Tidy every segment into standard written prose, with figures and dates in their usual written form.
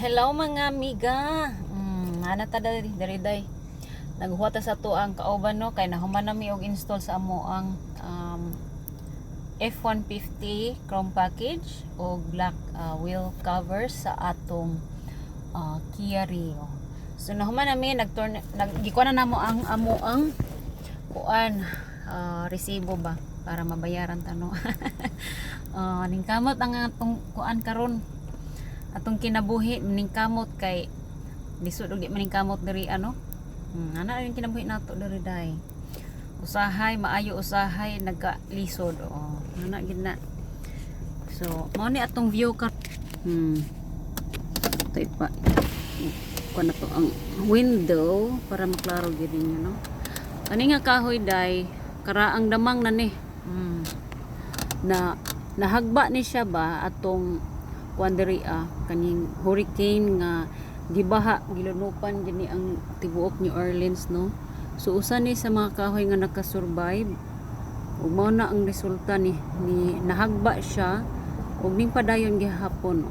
Hello mga amiga. Ana ta dari day. Naghuwata sa to ang kauban no kay nahuman nami og install sa amo ang F150 chrome package o black wheel covers sa atong Kia Rio. So nahuman nami nagikuan na namo ang amo ang kuan resibo ba para mabayaran ta no. Ningkamot ang atong kuan karon. Atong kinabuhi maningkamot kay lisod og di maningkamot diri ano. Ana yung kinabuhi nato diri day. Usahay maayo usahay nagkalisod ana gid na. So mao ni atong view ka. Ito ipa. Kuan na to ang window para maklaro gid ninyo no. Kani nga kahoy day karaang damang na ni. Na nahagba ni siya ba atong kuan diri kaning hurricane nga gibaha gilunupan gini ang tibuok New Orleans no. So usa ni sa mga kahoy nga nakasurvive ug mao na ang resulta ni nahagba siya ug ning padayon gihapon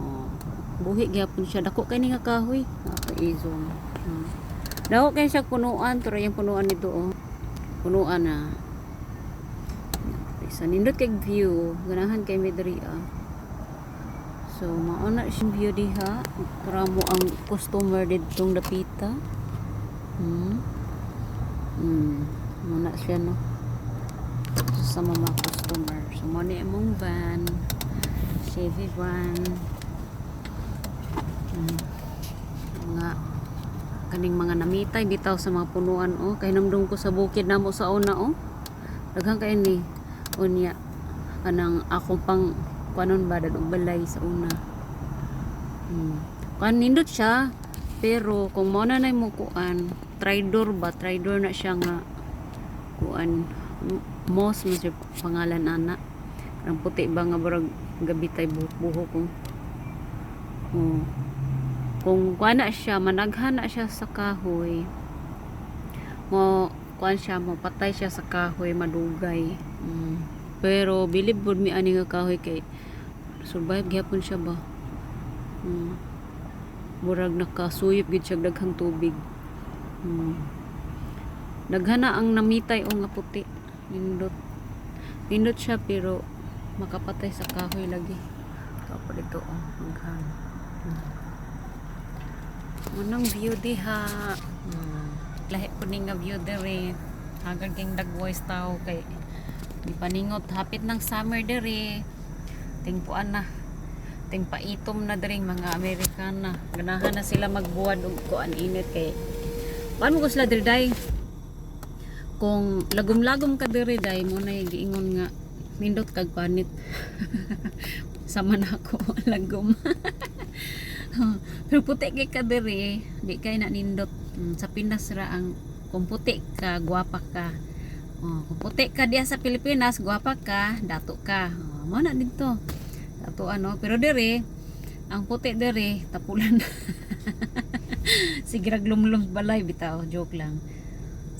buhi gihapon siya dako kay ni nga kahoy nakaizon dako kay siya punuan pero yung punuan nito punuan na sa nindot kay view ganahan kay midri So, mauna siyang view diha. Para mo ang customer ditong dapita. Muna siya, no? Sa mga customer. So, muna imong van. Chevy van. Mga kaning mga namitay bitaw sa mga punuan, Kay namdong ko sa bukid namo sa una, Daghang kay ni. Unya. Kanang akong pang panon ba dadong balay sa una kan nindot siya pero kung mo na mo kuan tridor na siya nga kuan mos mo siya pangalan ana ang puti ba nga barag gabitay buho ko kung kuan na siya managhan na siya sa kahoy mo kuan siya mo patay siya sa kahoy madugay pero bilib gud mi ani nga kahoy kay survive gyapon siya ba. Murag nakasuyop gid siya daghang tubig. Daghana ang namitay nga puti. Nindot siya pero makapatay sa kahoy lagi. Kapag ito hanggang. Manang view diha. Lahi ko ni nga view dere. Hagad king dagwais tao kay di paningot hapit ng summer dere tingpuan na tingpaitom na dering mga Amerikana ganahan na sila magbuwad og kuan init kay paano ko sila diri day kung lagom-lagom ka diri day mo na giingon nga nindot kag panit sama na ako lagom pero puti kay ka diri di kay na nindot sa Pinas ra ang kung puti ka gwapa ka kung puti ka diya sa Pilipinas, guwapa ka, dato ka. Mo na dito. Dato pero dere, ang puti dere, tapulan. Sige raglumlum balay bitaw, joke lang.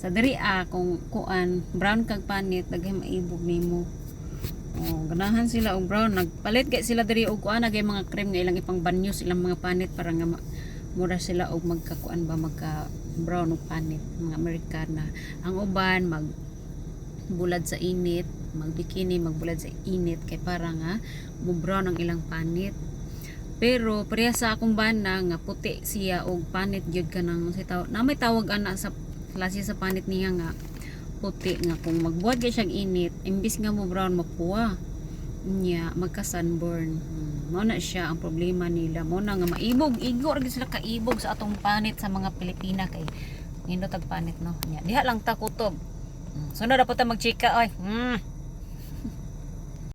Sa dere kung kuan, brown kag panit, daghay maibog nimo. Ganahan sila og brown, nagpalit kay sila dere og kuan, nagay mga cream nga ilang ipang banyo silang mga panit para nga mura sila og magkakuan ba magka brown og panit, mga Amerikana. Ang uban bulad sa init, magbikini magbulad sa init kay para nga mo brown ang ilang panit. Pero pareha sa akong bana nga puti siya og panit gyud kanang na may tawag ana sa klase sa panit niya nga puti nga kung magbuhat gyud siya init imbis nga mo brown mapuwa niya magka sunburn. Mao na siya ang problema nila. Mao na nga maibog igor gyud sila kaibog sa atong panit sa mga Pilipina kay nindot ang panit no. Diha lang ta kutob. So na dapat magchika oy.